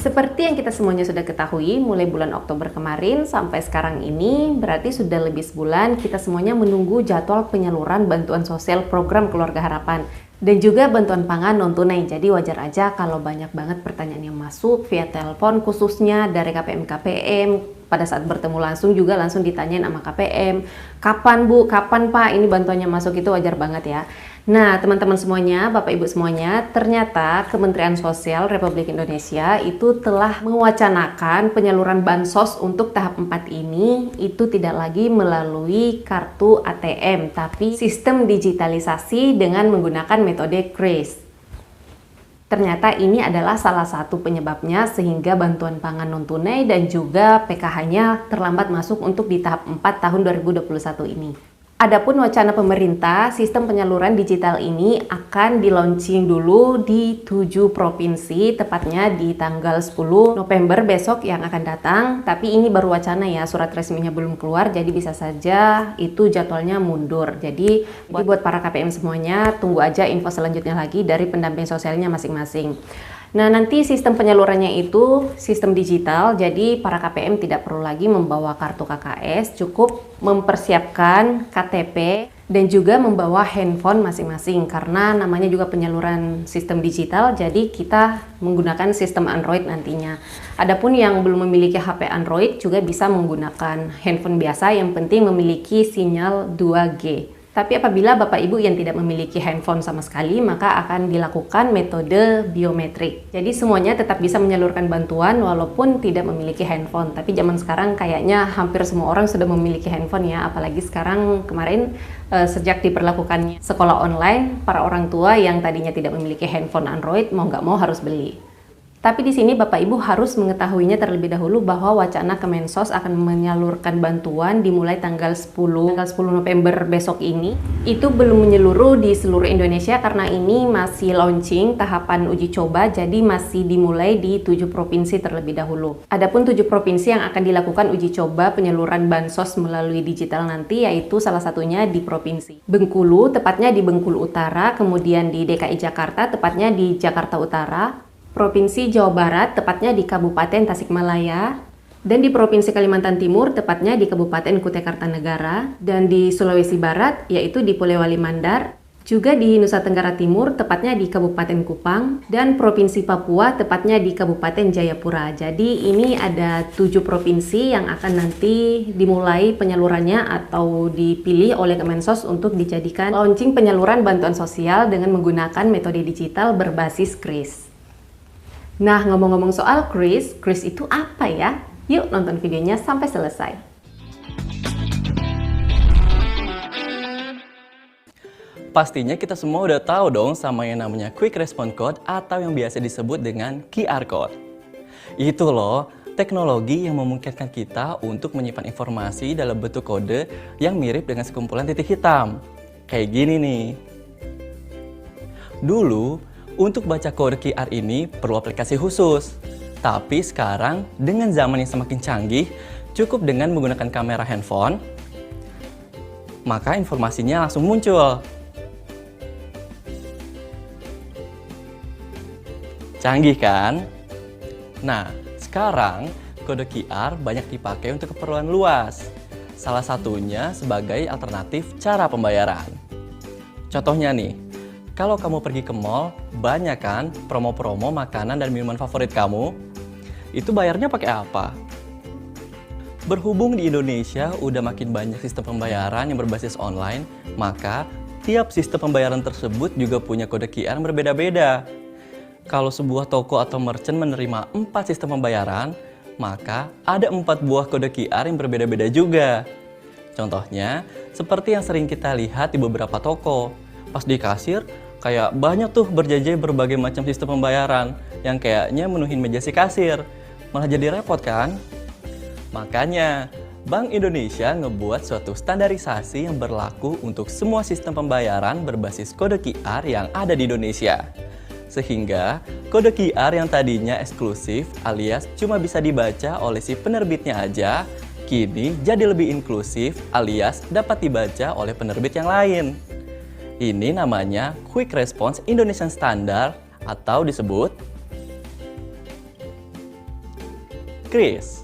Seperti yang kita semuanya sudah ketahui, mulai bulan Oktober kemarin sampai sekarang ini, berarti sudah lebih sebulan kita semuanya menunggu jadwal penyaluran bantuan sosial program Keluarga Harapan dan juga bantuan pangan non-tunai. Jadi wajar aja kalau banyak banget pertanyaan yang masuk via telepon, khususnya dari KPM pada saat bertemu langsung ditanyain sama KPM, kapan Bu, kapan Pak ini bantuannya masuk, itu wajar banget ya. Nah, teman-teman semuanya, Bapak Ibu semuanya, ternyata Kementerian Sosial Republik Indonesia itu telah mewacanakan penyaluran bansos untuk tahap 4 ini itu tidak lagi melalui kartu ATM, tapi sistem digitalisasi dengan menggunakan metode KRIS. Ternyata ini adalah salah satu penyebabnya sehingga bantuan pangan non-tunai dan juga PKH-nya terlambat masuk untuk di tahap 4 tahun 2021 ini. Adapun wacana pemerintah, sistem penyaluran digital ini akan di-launching dulu di 7 provinsi, tepatnya di tanggal 10 November besok yang akan datang. Tapi ini baru wacana ya, surat resminya belum keluar, jadi bisa saja itu jadwalnya mundur. Jadi buat para KPM semuanya, tunggu aja info selanjutnya lagi dari pendamping sosialnya masing-masing. Nah, nanti sistem penyalurannya itu sistem digital, jadi para KPM tidak perlu lagi membawa kartu KKS, cukup mempersiapkan KTP dan juga membawa handphone masing-masing karena namanya juga penyaluran sistem digital, jadi kita menggunakan sistem Android nantinya. Adapun yang belum memiliki HP Android juga bisa menggunakan handphone biasa, yang penting memiliki sinyal 2G. Tapi apabila Bapak Ibu yang tidak memiliki handphone sama sekali, maka akan dilakukan metode biometrik. Jadi semuanya tetap bisa menyalurkan bantuan walaupun tidak memiliki handphone. Tapi zaman sekarang kayaknya hampir semua orang sudah memiliki handphone ya, apalagi sekarang kemarin sejak diberlakukannya sekolah online, para orang tua yang tadinya tidak memiliki handphone Android mau nggak mau harus beli. Tapi di sini Bapak Ibu harus mengetahuinya terlebih dahulu bahwa wacana Kemensos akan menyalurkan bantuan dimulai tanggal 10 November besok ini. Itu belum menyeluruh di seluruh Indonesia karena ini masih launching tahapan uji coba, jadi masih dimulai di 7 provinsi terlebih dahulu. Adapun 7 provinsi yang akan dilakukan uji coba penyaluran bansos melalui digital nanti yaitu salah satunya di Provinsi Bengkulu, tepatnya di Bengkulu Utara, kemudian di DKI Jakarta, tepatnya di Jakarta Utara, Provinsi Jawa Barat, tepatnya di Kabupaten Tasikmalaya, dan di Provinsi Kalimantan Timur, tepatnya di Kabupaten Kutai Kartanegara, dan di Sulawesi Barat, yaitu di Polewali Mandar, juga di Nusa Tenggara Timur, tepatnya di Kabupaten Kupang, dan Provinsi Papua, tepatnya di Kabupaten Jayapura. Jadi ini ada 7 provinsi yang akan nanti dimulai penyalurannya atau dipilih oleh Kemensos untuk dijadikan launching penyaluran bantuan sosial dengan menggunakan metode digital berbasis KRIS. Nah, ngomong-ngomong soal KRIS itu apa ya? Yuk nonton videonya sampai selesai. Pastinya kita semua udah tahu dong sama yang namanya Quick Response Code atau yang biasa disebut dengan QR Code. Itu loh, teknologi yang memungkinkan kita untuk menyimpan informasi dalam bentuk kode yang mirip dengan sekumpulan titik hitam. Kayak gini nih. Dulu, untuk baca kode QR ini perlu aplikasi khusus. Tapi sekarang dengan zaman yang semakin canggih, cukup dengan menggunakan kamera handphone, maka informasinya langsung muncul. Canggih kan? Nah, sekarang kode QR banyak dipakai untuk keperluan luas. Salah satunya sebagai alternatif cara pembayaran. Contohnya nih, kalau kamu pergi ke mall, banyak kan promo-promo makanan dan minuman favorit kamu? Itu bayarnya pakai apa? Berhubung di Indonesia udah makin banyak sistem pembayaran yang berbasis online, maka tiap sistem pembayaran tersebut juga punya kode QR yang berbeda-beda. Kalau sebuah toko atau merchant menerima 4 sistem pembayaran, maka ada 4 buah kode QR yang berbeda-beda juga. Contohnya, seperti yang sering kita lihat di beberapa toko. Pas di kasir, kayak banyak tuh berjejer berbagai macam sistem pembayaran yang kayaknya menuhin meja si kasir. Malah jadi repot kan? Makanya, Bank Indonesia ngebuat suatu standarisasi yang berlaku untuk semua sistem pembayaran berbasis kode QR yang ada di Indonesia. Sehingga, kode QR yang tadinya eksklusif alias cuma bisa dibaca oleh si penerbitnya aja, kini jadi lebih inklusif alias dapat dibaca oleh penerbit yang lain. Ini namanya Quick Response Indonesian Standard atau disebut Kris.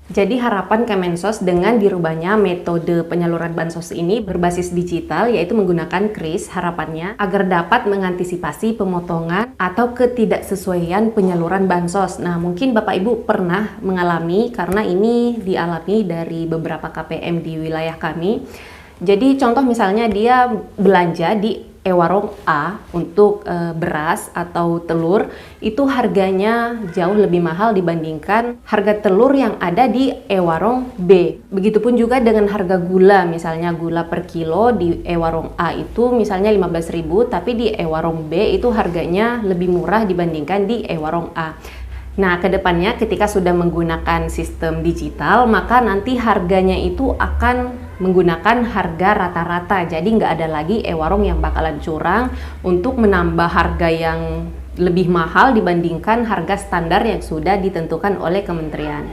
Jadi harapan Kemensos dengan dirubahnya metode penyaluran bansos ini berbasis digital, yaitu menggunakan kris, harapannya agar dapat mengantisipasi pemotongan atau ketidaksesuaian penyaluran bansos. Nah, mungkin Bapak Ibu pernah mengalami, karena ini dialami dari beberapa KPM di wilayah kami. Jadi contoh misalnya dia belanja di e-warung A untuk beras atau telur, itu harganya jauh lebih mahal dibandingkan harga telur yang ada di e-warung B. Begitupun juga dengan harga gula, misalnya gula per kilo di e-warung A itu misalnya 15.000, tapi di e-warung B itu harganya lebih murah dibandingkan di e-warung A. Nah, kedepannya ketika sudah menggunakan sistem digital, maka nanti harganya itu akan menggunakan harga rata-rata. Jadi nggak ada lagi e-warung yang bakalan curang untuk menambah harga yang lebih mahal dibandingkan harga standar yang sudah ditentukan oleh kementerian.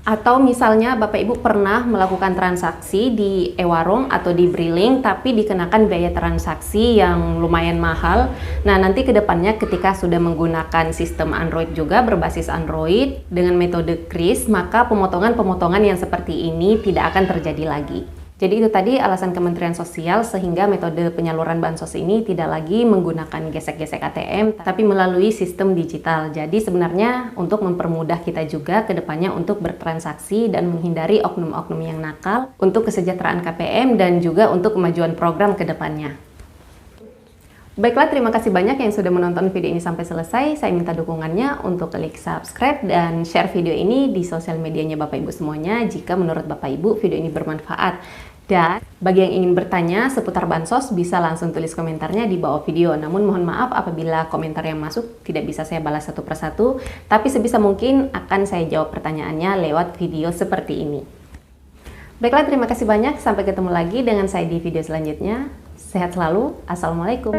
Atau misalnya Bapak Ibu pernah melakukan transaksi di e-warung atau di Briling tapi dikenakan biaya transaksi yang lumayan mahal. Nah, nanti kedepannya ketika sudah menggunakan sistem Android juga berbasis Android dengan metode kris, maka pemotongan-pemotongan yang seperti ini tidak akan terjadi lagi. Jadi itu tadi alasan Kementerian Sosial sehingga metode penyaluran bansos ini tidak lagi menggunakan gesek-gesek ATM, tapi melalui sistem digital. Jadi sebenarnya untuk mempermudah kita juga ke depannya untuk bertransaksi dan menghindari oknum-oknum yang nakal untuk kesejahteraan KPM dan juga untuk kemajuan program ke depannya. Baiklah, terima kasih banyak yang sudah menonton video ini sampai selesai. Saya minta dukungannya untuk klik subscribe dan share video ini di sosial medianya Bapak Ibu semuanya jika menurut Bapak Ibu video ini bermanfaat. Dan bagi yang ingin bertanya seputar bansos bisa langsung tulis komentarnya di bawah video. Namun mohon maaf apabila komentar yang masuk tidak bisa saya balas satu persatu, tapi sebisa mungkin akan saya jawab pertanyaannya lewat video seperti ini. Baiklah, terima kasih banyak. Sampai ketemu lagi dengan saya di video selanjutnya. Sehat selalu. Assalamualaikum.